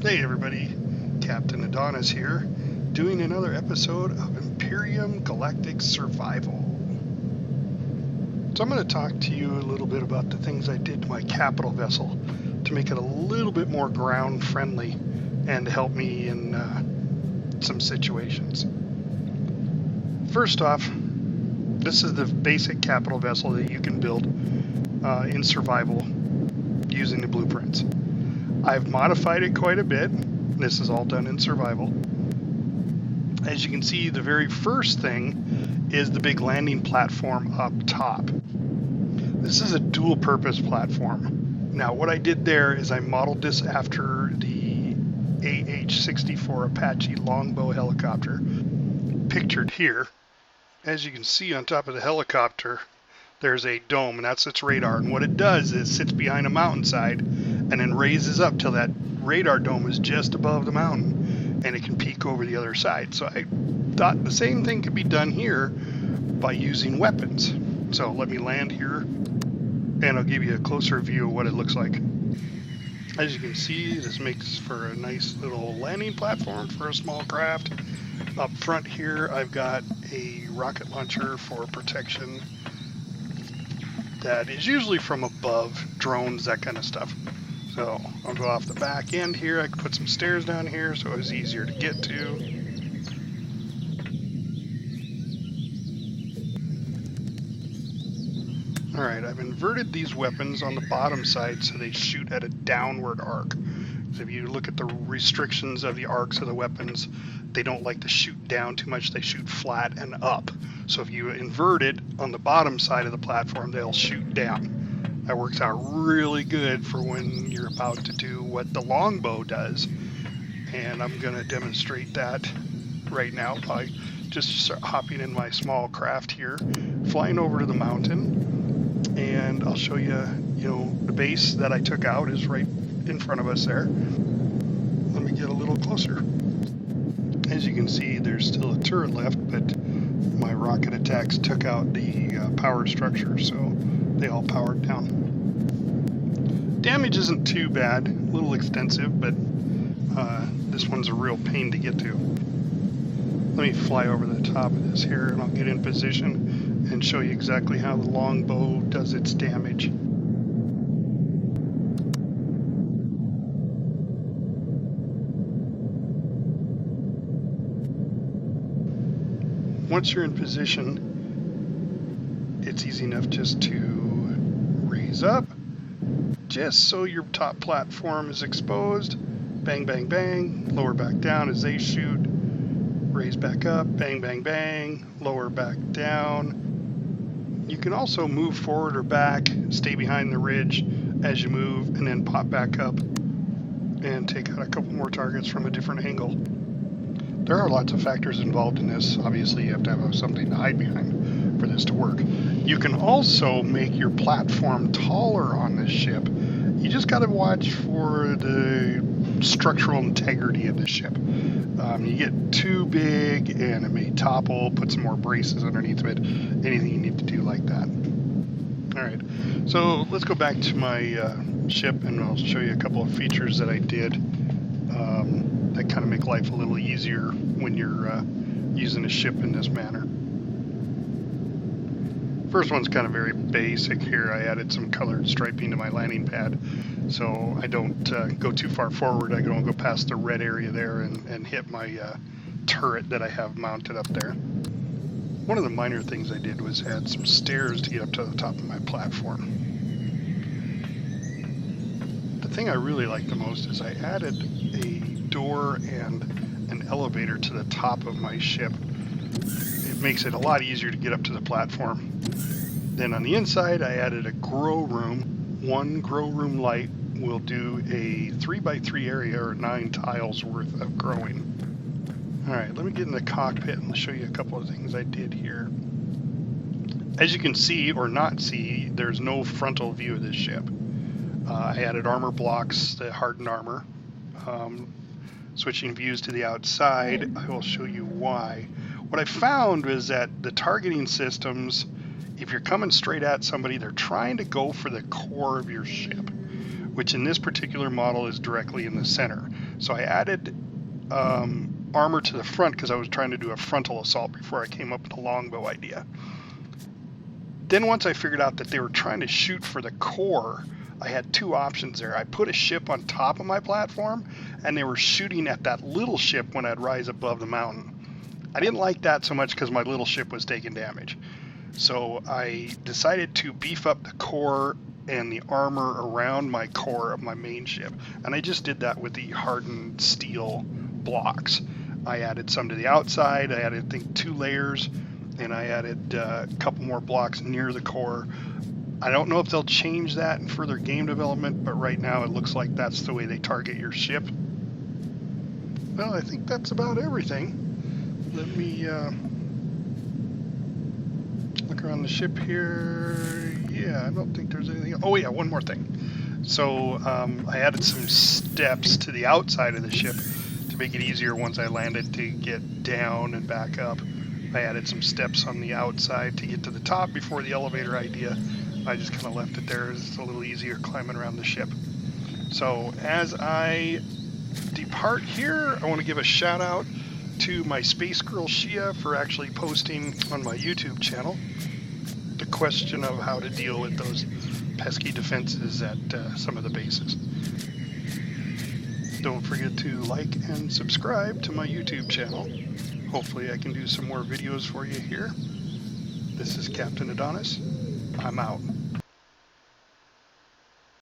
Hey everybody, Captain Adonis here, doing another episode of Empyrion Galactic Survival. So I'm going to talk to you a little bit about the things I did to my capital vessel to make it a little bit more ground friendly and to help me in some situations. First off, this is the basic capital vessel that you can build in survival using the blueprints. I've modified it quite a bit. This is all done in survival. As you can see, the very first thing is the big landing platform up top. This is a dual purpose platform. Now what I did there is I modeled this after the AH-64 Apache Longbow helicopter pictured here. As you can see, on top of the helicopter there's a dome, and that's its radar, and what it does is it sits behind a mountainside and then raises up till that radar dome is just above the mountain and it can peek over the other side. So I thought the same thing could be done here by using weapons. So let me land here and I'll give you a closer view of what it looks like. As you can see, this makes for a nice little landing platform for a small craft. Up front here I've got a rocket launcher for protection that is usually from above, drones, that kind of stuff. So I'll go off the back end here. I can put some stairs down here so it's easier to get to. Alright, I've inverted these weapons on the bottom side so they shoot at a downward arc. So if you look at the restrictions of the arcs of the weapons, they don't like to shoot down too much, they shoot flat and up. So if you invert it on the bottom side of the platform, they'll shoot down. That works out really good for when you're about to do what the Longbow does. And I'm going to demonstrate that right now by just hopping in my small craft here, flying over to the mountain, and I'll show you, the base that I took out is right in front of us there. Let me get a little closer. As you can see, there's still a turret left, but my rocket attacks took out the power structure, so they all powered down. Damage isn't too bad, a little extensive, but this one's a real pain to get to. Let me fly over the top of this here, and I'll get in position and show you exactly how the Longbow does its damage. Once you're in position, it's easy enough just to raise up, just so your top platform is exposed. Bang, bang, bang, lower back down as they shoot, raise back up, bang, bang, bang, lower back down. You can also move forward or back, stay behind the ridge as you move, and then pop back up and take out a couple more targets from a different angle. There are lots of factors involved in this. Obviously, you have to have something to hide behind for this to work. You can also make your platform taller on this ship. You just got to watch for the structural integrity of the ship. You get too big and it may topple, put some more braces underneath it, anything you need to do like that. Alright, so let's go back to my ship and I'll show you a couple of features that I did that kind of make life a little easier when you're using a ship in this manner. First one's kind of very basic here. I added some colored striping to my landing pad so I don't go too far forward. I don't go past the red area there and hit my turret that I have mounted up there. One of the minor things I did was add some stairs to get up to the top of my platform. The thing I really like the most is I added a door and an elevator to the top of my ship. It makes it a lot easier to get up to the platform. Then on the inside I added a grow room. One grow room light will do a 3x3 area or 9 tiles worth of growing. Alright, let me get in the cockpit and show you a couple of things I did here. As you can see or not see, there's no frontal view of this ship. I added armor blocks, the hardened armor. Switching views to the outside, I will show you why. What I found was that the targeting systems, if you're coming straight at somebody, they're trying to go for the core of your ship. which in this particular model is directly in the center. So I added armor to the front because I was trying to do a frontal assault before I came up with the longbow idea. Then once I figured out that they were trying to shoot for the core, I had two options there. I put a ship on top of my platform, and they were shooting at that little ship when I'd rise above the mountain. I didn't like that so much because my little ship was taking damage. So I decided to beef up the core and the armor around my core of my main ship. And I just did that with the hardened steel blocks. I added some to the outside. I added, I think, 2 layers, and I added a couple more blocks near the core. I don't know if they'll change that in further game development, but right now it looks like that's the way they target your ship. Well, I think that's about everything. Let me look around the ship here. Yeah, I don't think there's anything. Oh yeah, one more thing. So I added some steps to the outside of the ship to make it easier once I landed to get down and back up. I added some steps on the outside to get to the top before the elevator idea. I just kind of left it there. It's a little easier climbing around the ship. So as I depart here, I want to give a shout out to my Space Girl Shia for actually posting on my YouTube channel the question of how to deal with those pesky defenses at some of the bases. Don't forget to like and subscribe to my YouTube channel. Hopefully I can do some more videos for you here. This is Captain Adonis. I'm out.